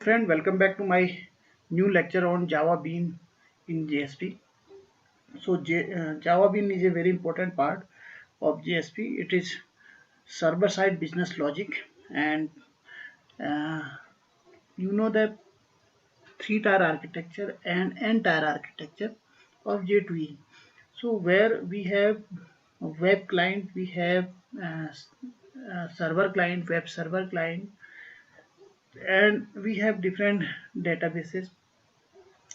Friend, welcome back to my new lecture on Java Bean in JSP. Java Bean is a very important part of JSP. It is server-side business logic, and uh, you know the three-tier architecture and n-tier architecture of J2E. So where we have a web client, we have uh, server client, web server client, and we have different databases.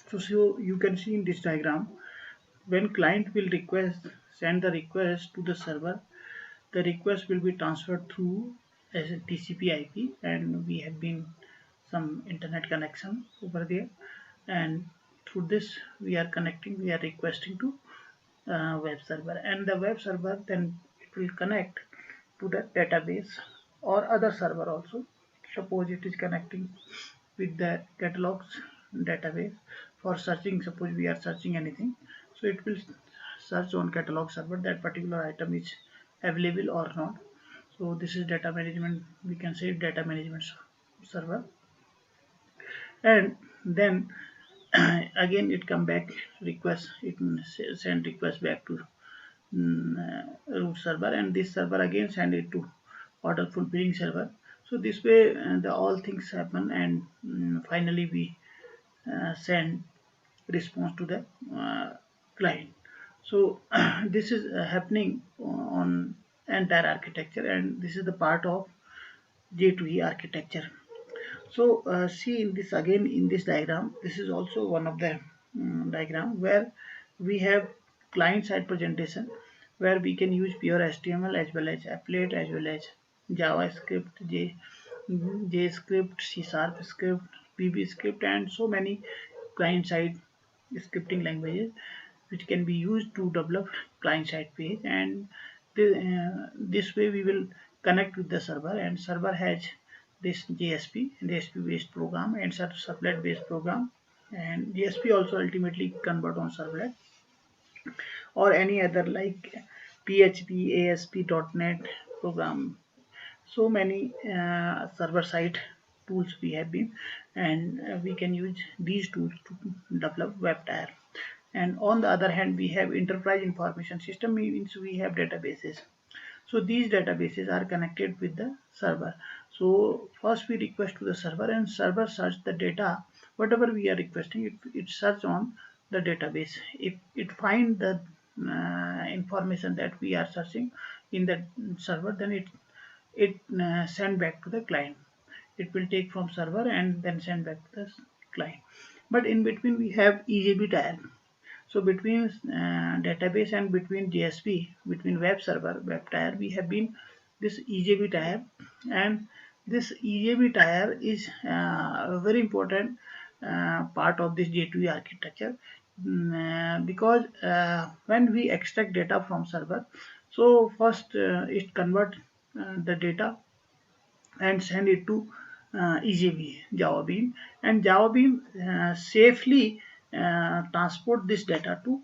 So you can see in this diagram, when client will send the request to the server, the request will be transferred through as a TCP IP, and we have been some internet connection over there, and through this we are requesting to web server, and the web server then it will connect to the database or other server also. Suppose it is connecting with the catalogs database for searching. Suppose we are searching anything, so it will search on catalog server that particular item is available or not. So this is data management, we can say data management server. And then again it come back request, it send request back to root server, and this server again send it to order fulfilling server. So this way the all things happen, and finally we send response to the client. So this is happening on entire architecture, and this is the part of J2E architecture. So see in this, again in this diagram, this is also one of the diagram where we have client side presentation, where we can use pure HTML as well as applet as well as JavaScript, JScript, C Sharp script, VB script, and so many client side scripting languages which can be used to develop client side page. And this way we will connect with the server, and server has this JSP based program and servlet based program, and JSP also ultimately convert on servlet or any other like PHP, ASP.NET program. So many server side tools we have been, and we can use these tools to develop web tier. And on the other hand, we have enterprise information system, means we have databases. So these databases are connected with the server. So first we request to the server, and server search the data whatever we are requesting, it search on the database. If it find the information that we are searching in the server, then it send back to the client. It will take from server and then send back to the client. But in between we have EJB tier. So between database and between JSP, between web server, web tier, we have been this EJB tier, and this EJB tier is a very important part of this J2E architecture, because when we extract data from server, so first it convert the data and send it to EJB, Java Bean, and Java Bean safely transport this data to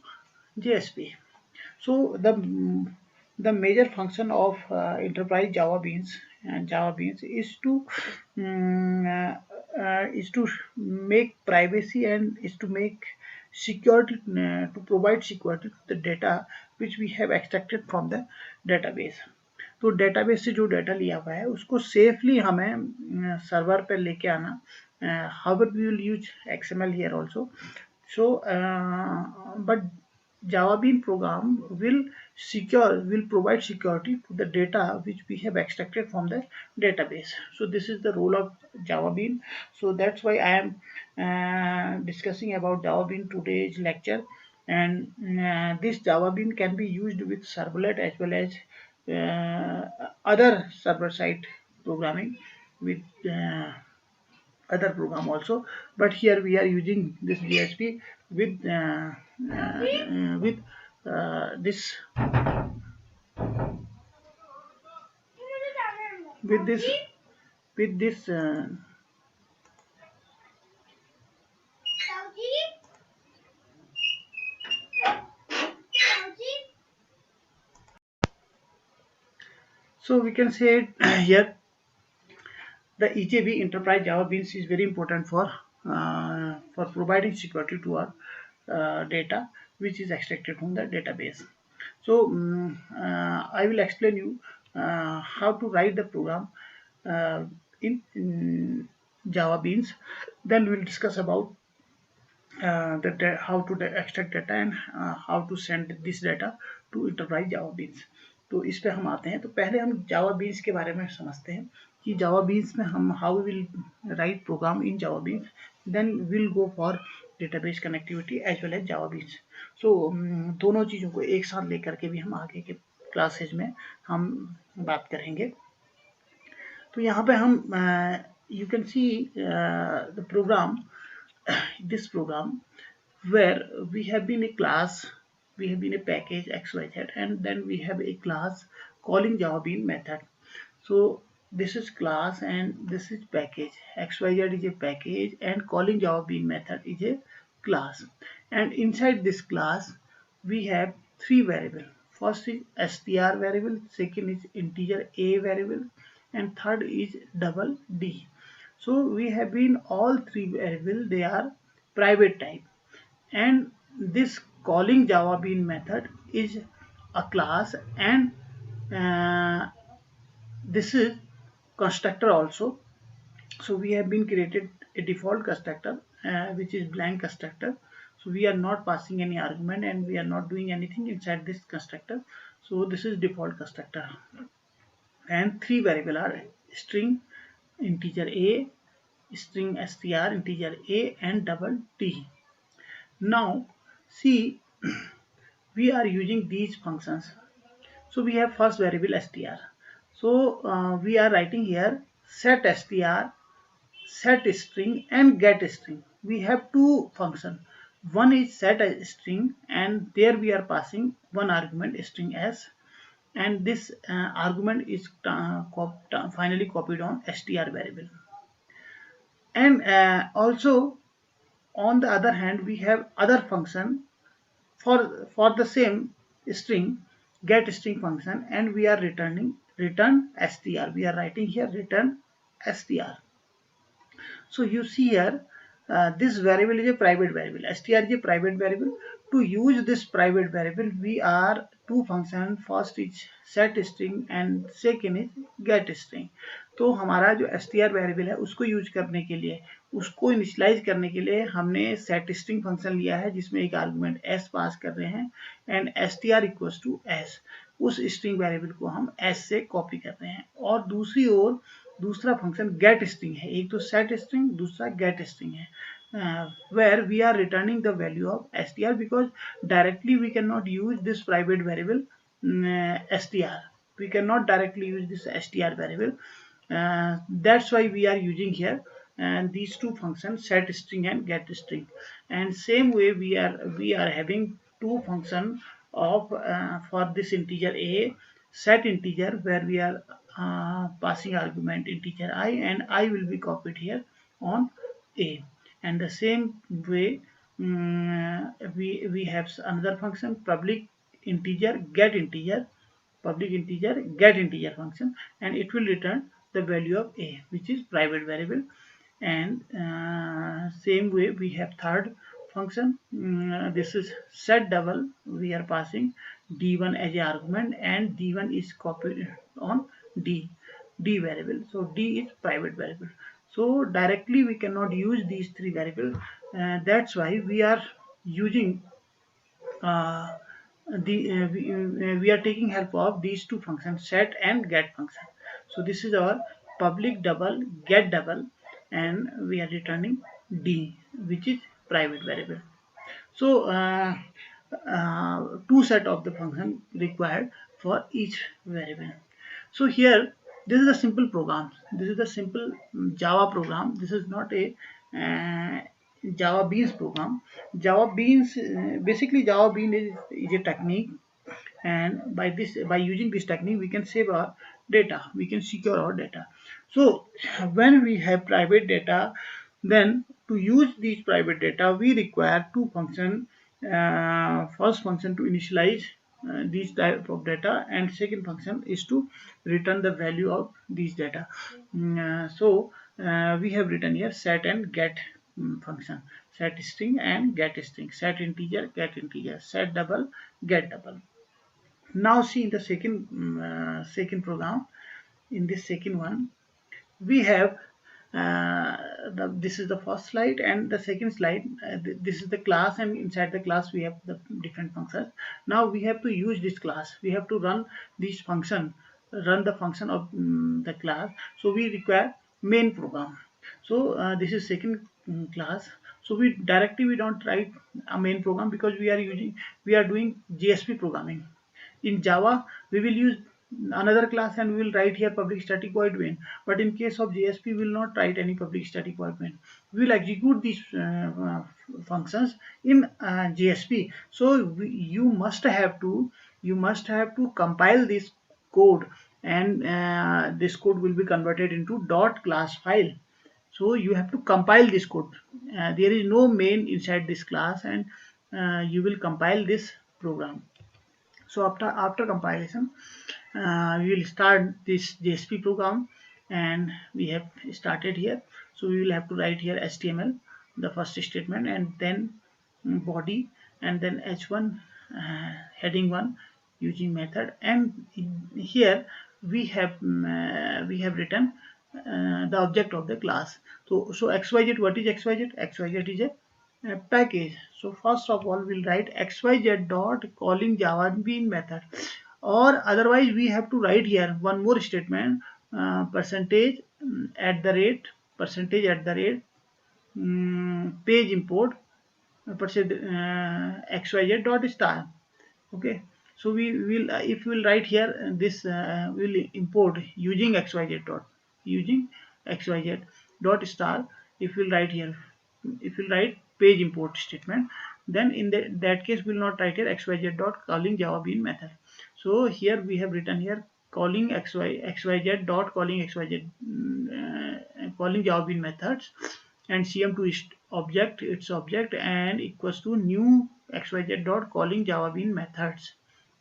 JSP. So the major function of enterprise Java Beans and Java Beans is to make privacy, and is to make security, to provide security to the data which we have extracted from the database. तो database से जो data लिया हुआ है उसको safely हमें server पर लेके आना. However, we will use XML here also. So but Java Bean program will provide security to the data which we have extracted from the database. So this is the role of Java Bean. So that's why I am discussing about Java Bean today's lecture. And this Java Bean can be used with servlet as well as other server side programming with other program also. But here we are using this JSP with this with this with this so we can say here The EJB Enterprise Java Beans is very important for providing security to our data which is extracted from the database. So I will explain you how to write the program in Java Beans. Then we'll discuss about how to extract data and how to send this data to enterprise Java Beans. तो इस पे हम आते हैं. तो पहले हम जावा beans के बारे में समझते हैं कि जावा बीन्स में हम how will write program in Java beans, then will go for database connectivity as well as Java beans. So दोनों चीज़ों को एक साथ लेकर के भी हम आगे के क्लासेज में हम बात करेंगे. तो यहाँ पे हम you can see the program, this program where we have been a class, we have been a package xyz, and then we have a class calling java bean method. So this is class and this is package. Xyz is a package and calling java bean method is a class, and inside this class we have three variables. First is str variable, second is integer a variable, and third is double d. So we have been all three variables, they are private type, and this calling java bean method is a class, and this is constructor also. So we have been created a default constructor which is blank constructor. So we are not passing any argument and we are not doing anything inside this constructor. So this is default constructor, and three variables are string, integer a, string str, integer a, and double d. Now see, we are using these functions. So we have first variable str. So we are writing here set str, set string, and get string. We have two functions. One is set string, and there we are passing one argument string s, and this argument is finally copied on str variable. And also on the other hand we have other function for the same string, get string function, and we are return str. We are writing here return str. So you see here this variable is a private variable, str is a private variable. To use this private variable we are two function, first is set string and second is get string. तो हमारा जो str variable है उसको use करने के लिए, उसको initialise करने के लिए हमने सेट स्ट्रिंग फंक्शन लिया है जिसमें एक आर्गुमेंट s पास कर रहे हैं, and str equals to s. उस स्ट्रिंग वेरिएबल को हम s से कॉपी कर रहे हैं. और दूसरी ओर दूसरा फंक्शन गेट स्ट्रिंग है, एक तो सेट स्ट्रिंग दूसरा गेट स्ट्रिंग है, where we are returning the value of str, because directly we cannot use this private variable str. We cannot directly use this str variable. That's why we are using here and these two functions, set string and get string. And same way we are having two function of for this integer a, set integer, where we are passing argument integer I, and I will be copied here on a. And the same way we have another function, public integer get integer, public integer get integer function, and it will return the value of a, which is private variable. And same way we have third function, this is set double, we are passing d1 as a argument, and d1 is copied on d variable. So d is private variable. So directly we cannot use these three variables. That's why we are using we are taking help of these two functions, set and get function. So this is our public double get double, and we are returning d, which is private variable. So two set of the function required for each variable. So here this is a simple program. This is a simple Java program. This is not a Java Beans program. Java Beans basically Java Bean is a technique, and by using this technique we can save our data, we can secure our data. So when we have private data, then to use these private data we require two functions. First function to initialize these type of data, and second function is to return the value of these data. We have written here set and get function, set string and get string, set integer, get integer, set double, get double. Now see in the second program, in this second one we have this is the first slide, and the second slide, this is the class, and inside the class we have the different functions. Now we have to use this class, we have to run this function, run the function of the class. So we require main program. So this is second class. So we directly we don't write a main program, because we are doing JSP programming. In Java, we will use another class and we will write here public static void main. But in case of JSP, we will not write any public static void main. We will execute these functions in JSP. So you must have to compile this code, and this code will be converted into .class file. So you have to compile this code. There is no main inside this class, and you will compile this program. So after compilation, we will start this JSP program, and we have started here. So we will have to write here HTML, the first statement, and then body, and then h1 heading 1 using method. And here we have written the object of the class. So xyz, what is xyz? Xyz is a package. So first of all we'll write xyz dot calling java bean method, or otherwise we have to write here one more statement, percentage at the rate, percentage at the rate, page import, xyz dot star. Okay, so we will if we will write here this we will import using xyz dot star. If we will write here, if we will write page import statement, then in that case we will not write here xyz dot calling java bean method. So here we have written here calling xyz dot calling xyz calling java bean methods, and cm2 is object, its object, and equals to new xyz dot calling java bean methods.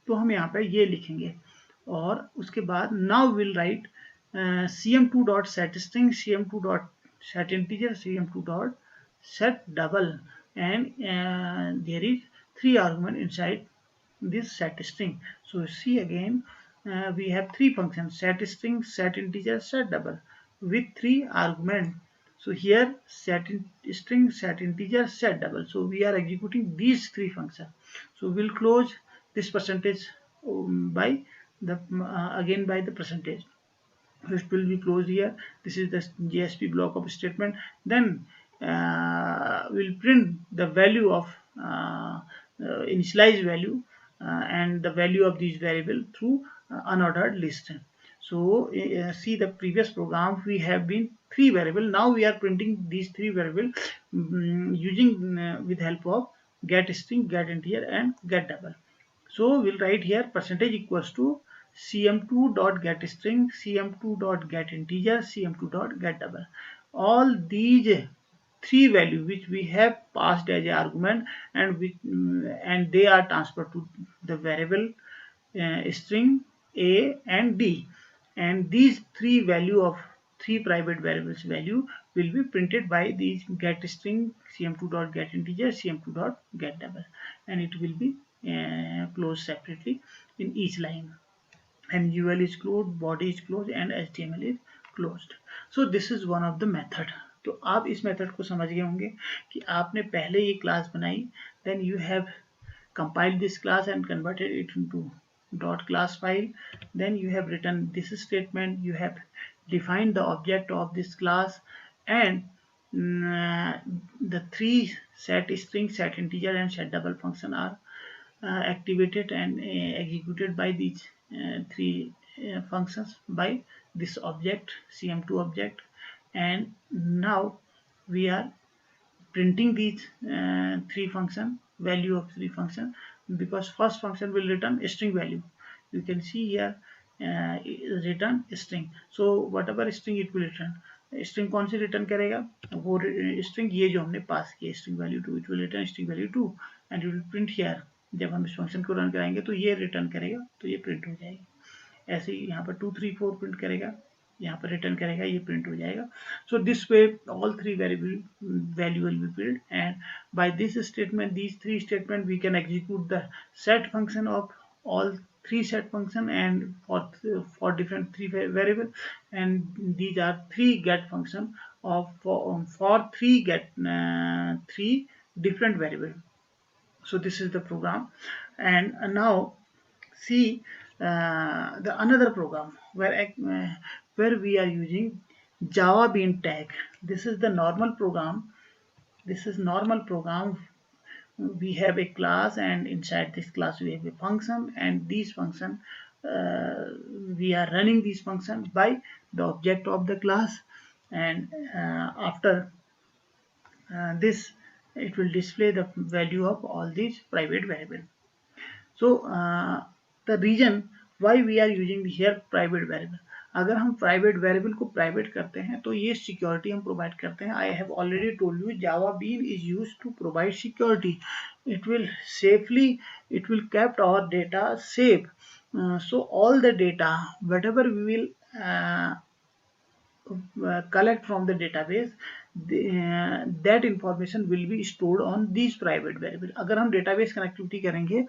तो हम यहाँ पे ये लिखेंगे, और उसके बाद now we'll write cm2 dot set string, cm2 dot set integer, cm2 dot set double, and there is 3 argument inside this set string. So see again, we have 3 functions: set string, set integer, set double, with 3 argument. So here set string, set integer, set double. So we are executing these 3 functions. So we'll close this percentage by the again by the percentage. It will be closed here. This is the JSP block of statement. Then we'll print the value of initialized value and the value of these variable through unordered list. So see the previous program, we have been 3 variable. Now we are printing these 3 variable using with help of get string, get integer, and get double. So we'll write here percentage equals to cm2 dot get string, cm2 dot get integer, cm2 dot get double. All these 3 values which we have passed as argument, and they are transferred to the variable string a and d, and these 3 value of 3 private variables value will be printed by these get string, cm2 dot get integer, cm2 dot get double, and it will be closed separately in each line, and UL is closed, body is closed, and HTML is closed. So this is one of the method. तो आप इस method को समझ गए होंगे कि आपने पहले ये क्लास बनाई, then you have compiled this class and converted it into dot class file. Then you have written this statement, you have defined the object of this class, and the 3 set string, set integer, and set double function are activated and executed by these 3 functions by this object, cm2 object. And now we are printing these 3 function, value of 3 function, because first function will return a string value. You can see here return string. So whatever string it will return, string कौन सी return करेगा, वो string ये जो हमने पास किया string value 2, it will return string value 2, and it will print here जब हम इस फंक्शन को रन कराएंगे तो ये रिटर्न करेगा, तो ये प्रिंट हो जाएगी। ऐसे ही यहाँ पर 2 3 4 प्रिंट करेगा, यहाँ पर रिटर्न करेगा, ये प्रिंट हो जाएगा। So this way all 3 variable value will be print, and by this statement, these 3 statement, we can execute the set function of all 3 set function, and for different 3 variable, and these are 3 get function of for 3 get 3 different variable. So this is the program, and now see the another program where we are using Java Bean tag. This is the normal program. This is normal program. We have a class, and inside this class we have a function, and these function we are running this function by the object of the class, and after this it will display the value of all these private variable. So the reason why we are using here private variable, अगर हम private variable को private करते हैं तो ये security हम provide करते हैं. I have already told you Java bean is used to provide security. it will safely, it will kept our data safe. So all the data whatever we will collect from the database, that information will be stored on these private variable. अगर हम database connectivity करेंगे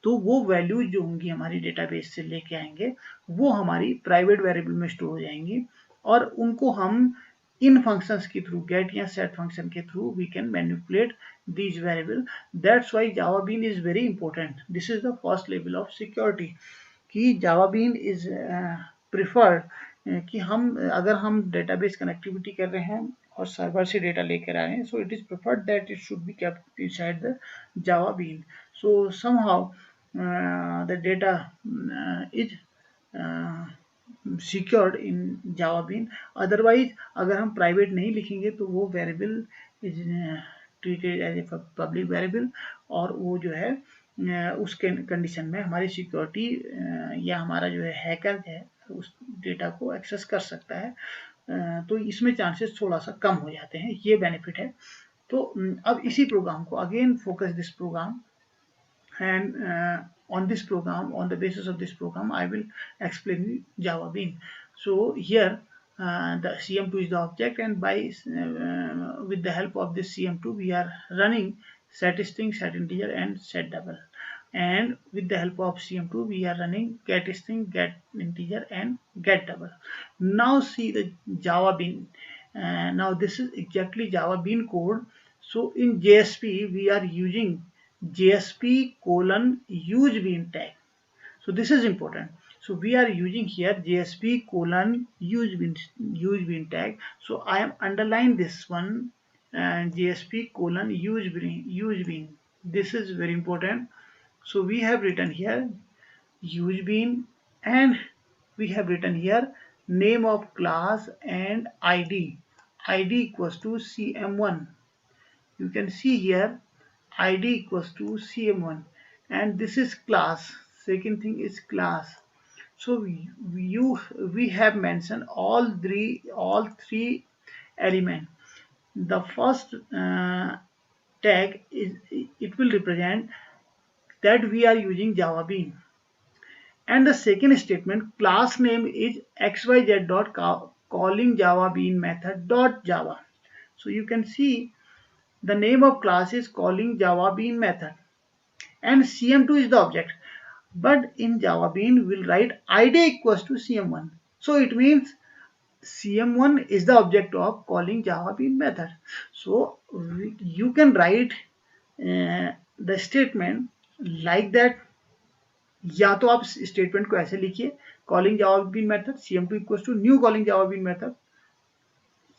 तो वो values जो होंगी हमारी database से लेके आएंगे वो हमारी प्राइवेट वेरिएबल में स्टोर हो जाएंगी, और उनको हम इन फंक्शंस के थ्रू, गेट या सेट फंक्शन के through, we can manipulate these variable. That's why Java Bean is very important. This is the first level of security कि Java Bean is preferred कि हम अगर हम डेटाबेस कनेक्टिविटी कर रहे हैं और सर्वर से डेटा लेकर आ रहे हैं, so it is preferred that it should be kept inside the Java Bean. So somehow the data is secured in Java Bean. Otherwise अगर हम प्राइवेट नहीं लिखेंगे तो वो variable is treated as a public variable, और वो जो है उस कंडीशन में हमारी सिक्योरिटी या हमारा जो है हैकर है उस डेटा को एक्सेस कर सकता है. तो इसमें चांसेस थोड़ा सा कम हो जाते हैं, ये बेनिफिट है. तो अब इसी प्रोग्राम को again focus this program, and on this program, on the basis of this program, I will explain you Java Bean. So here the CM2 is the object, and by with the help of this CM2 we are running set string, set integer, and set double, and with the help of CM2 we are running get string, get integer, and get double. Now see the Java Bean. Now this is exactly Java Bean code. So in JSP we are using JSP colon use bean tag. So this is important. So we are using here JSP colon use bean tag. So I am underline this one, and JSP colon use bean. This is very important. So we have written here use bean, and we have written here name of class and ID. ID equals to CM1. You can see here ID equals to CM1, and this is class. Second thing is class. So we have mentioned all three element. The first tag is, it will represent that we are using Java Bean, and the second statement class name is xyz dot calling Java Bean method dot Java. So you can see the name of class is calling Java Bean method, and CM2 is the object. But in Java Bean we will write ID equals to CM1. So it means CM1 is the object of calling Java Bean method. So you can write the statement like that. या तो आप statement को ऐसे लिखिए calling Java bean method CM2 equals to new calling Java bean method,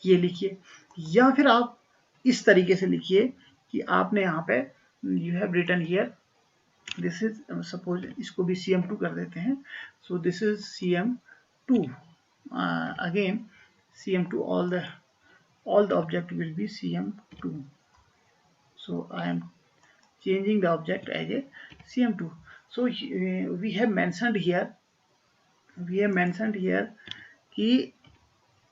ये लिखिए, या फिर आप इस तरीके से लिखिए कि आपने यहाँ पे you have written here this is, suppose इसको भी CM2 कर देते हैं. So this is CM2, again CM2, all the object will be CM2. So I am changing the object as a CM2. So we have mentioned here कि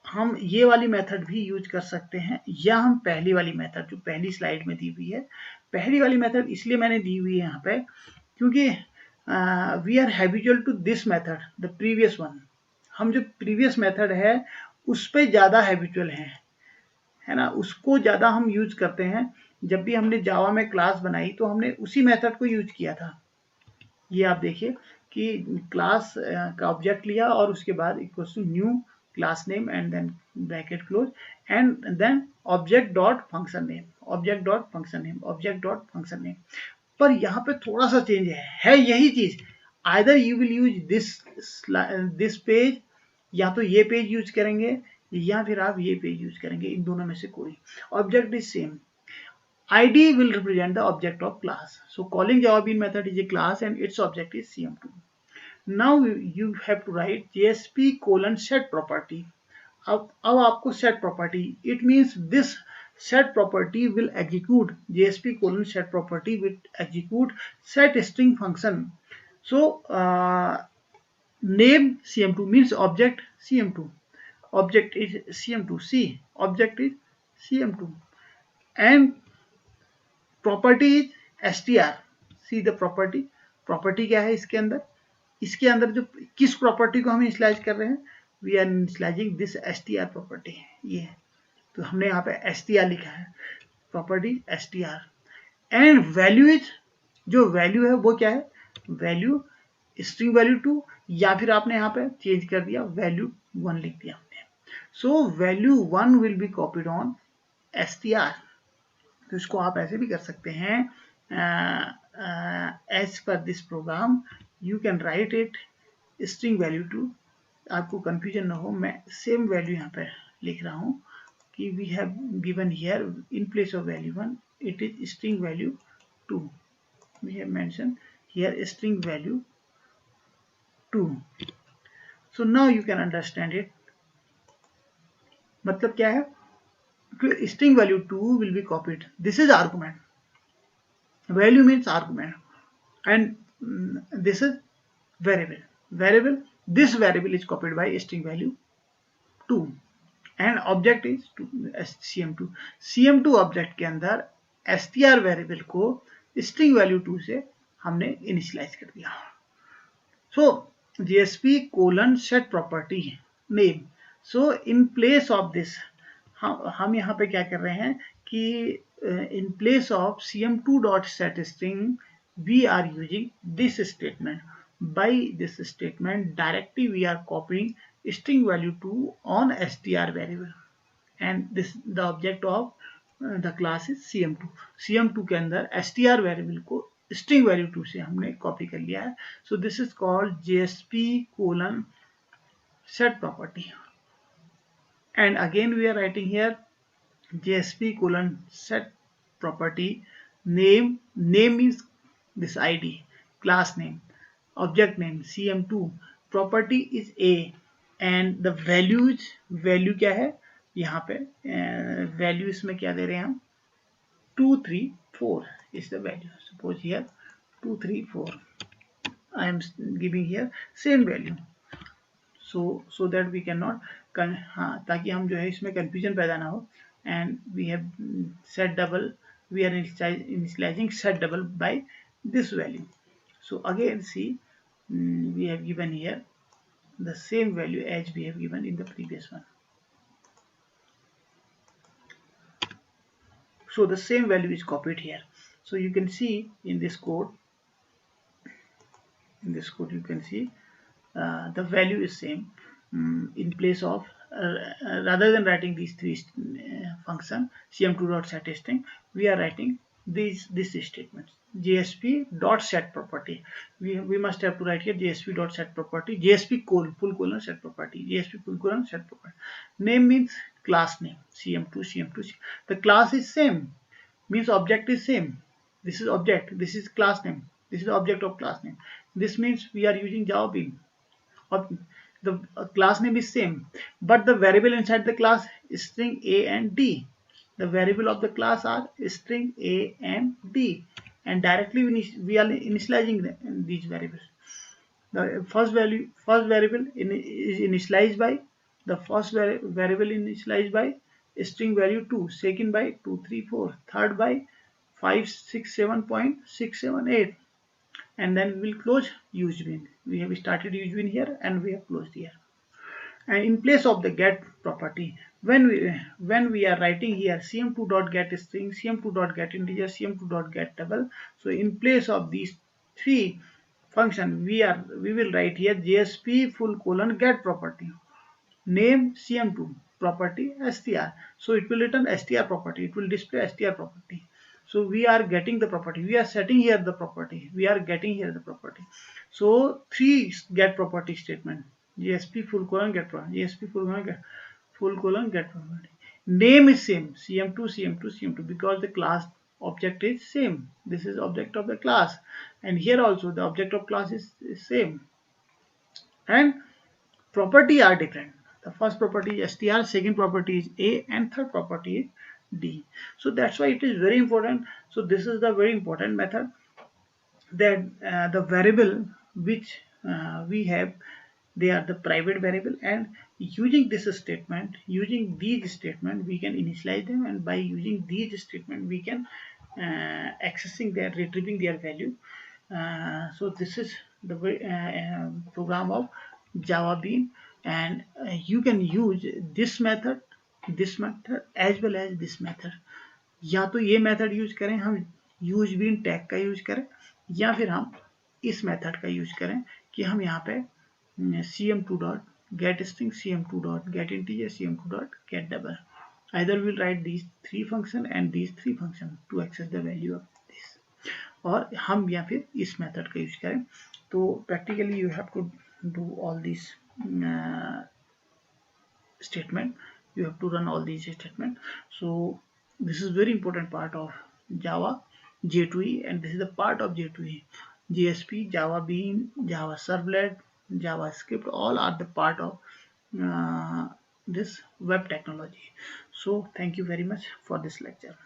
हम ये वाली method भी यूज कर सकते हैं, या हम पहली वाली मेथड जो पहली स्लाइड में दी हुई है, पहली वाली मेथड इसलिए मैंने दी हुई है यहाँ पे क्योंकि we are habitual to this method the previous one, हम जो प्रीवियस मेथड है उस पर ज़्यादा हैबिचुअल हैं, है ना, उसको ज़्यादा हम यूज करते हैं। जब भी हमने जावा में क्लास बनाई तो हमने उसी मेथड को यूज किया था। ये आप देखिए कि क्लास का ऑब्जेक्ट लिया और उसके बाद equals to new class name and then bracket close and then object dot function name, object dot function name, object dot function name. पर यहाँ पे थोड़ा सा चेंज है यही चीज, either you will use this page, या तो ये पेज यूज करेंगे या फिर आप ये पेज यूज करेंगे, इन दोनों में से कोई। Object is same, id will represent the object of class, so calling JavaBean method is a class and its object is cm2. Now you have to write JSP colon set property. अब आपको set property, it means this set property will execute, JSP colon set property will execute set string function. So name cm2 means object cm2, object is cm2, c object is cm2, and property is str. See the property, property क्या है इसके अंदर, इसके अंदर जो किस property को हम इनिशियलाइज कर रहे हैं, we are initializing this str property, ये है। तो हमने यहाँ पे str लिखा है, property str, and value is, जो वैल्यू है वो क्या है, वैल्यू स्ट्रिंग वैल्यू 2, या फिर आपने यहाँ पे चेंज कर दिया वैल्यू 1 लिख दिया हमने। So value 1 will be copied on str। तो इसको आप ऐसे भी कर सकते हैं, as per this program you can write it string value 2, आपको कंफ्यूजन ना हो, मैं सेम वैल्यू यहाँ पे लिख रहा हूँ कि we have given here in place of value 1 it is string value 2, we have mention here string value 2। So now you can understand it, मतलब क्या है, string value 2 will be copied, this is argument, value means argument, and this is variable, this variable is copied by string value 2 and object is cm2, cm2 object के अंदर str variable को string value 2 से हमने initialize कर दिया। so JSP colon set property name, so in place of this हम यहाँ पे क्या कर रहे हैं कि in place of cm2 dot set string we are using this statement, by this statement directly we are copying string value 2 on str variable and this the object of the class is cm2, cm2 के अंदर str variable को string value 2 से हमने copy कर लिया है। so this is called JSP colon set property, and again we are writing here JSP colon set property name, name means this id, class name, object name cm2, property is a, and the values, value क्या है यहाँ पे, value इसमें क्या दे रहे हैं हम, 2 3 4 is the value, suppose here 2 3 4 I am giving here same value, so that we cannot, हाँ ताकि हम जो है इसमें confusion पैदा ना हो, and we have set double, we are initializing set double by this value। so again see, we have given here the same value as we have given in the previous one, so the same value is copied here। so you can see in this code, you can see the value is same, in place of rather than writing these three function cm2.setString, we are writing this statements, JSP dot set property, we must have to write here JSP dot set property, JSP full colon set property, JSP full colon set property, name means class name cm2, the class is same means object is same, this is object, this is class name, this is object of class name, this means we are using JavaBean, the class name is same, but the variable inside the class is string a and d, the variable of the class are string a and d, and directly we are initializing these variables. The first variable is initialized by, the first variable initialized by string value 2, second by 2 3 4, third by 5 6 7.678, and then we will close use bean. We have started use bean here and we have closed here. And in place of the get property, when we are writing here cm2 dot get string, cm2 dot get integer, cm2 dot get double, so in place of these three function we will write here JSP full colon get property, name cm2, property str. So it will return str property, it will display str property. So we are getting the property, we are setting here the property, we are getting here the property. So three get property statement, JSP full colon get property, JSP full colon get property. Name is same, cm2 cm2 cm2, because the class object is same. This is object of the class, and here also the object of class is same, and property are different. The first property is str, second property is a, and third property is d. So that's why it is very important. So this is the very important method, that the variable which we have, they are the private variable, and using this statement, using these statement, we can initialize them, and by using these statement we can accessing their, retrieving their value. So this is the program of Java Bean, and you can use this method as well as this method. या तो ये method use करें हम, use been tag का use करें, या फिर हम इस मेथड का यूज करें कि हम यहाँ पे cm2 dot get string, cm2 dot get integer, cm2 dot get double. Either we'll write these three function and these three function to access the value of this, और हम या फिर इस मेथड का यूज करें. तो practically you have to do all this statement, you have to run all these statement. So this is very important part of Java J2E, and this is the part of J2E. JSP, Java Bean, Java Servlet, JavaScript, all are the part of this web technology. So thank you very much for this lecture.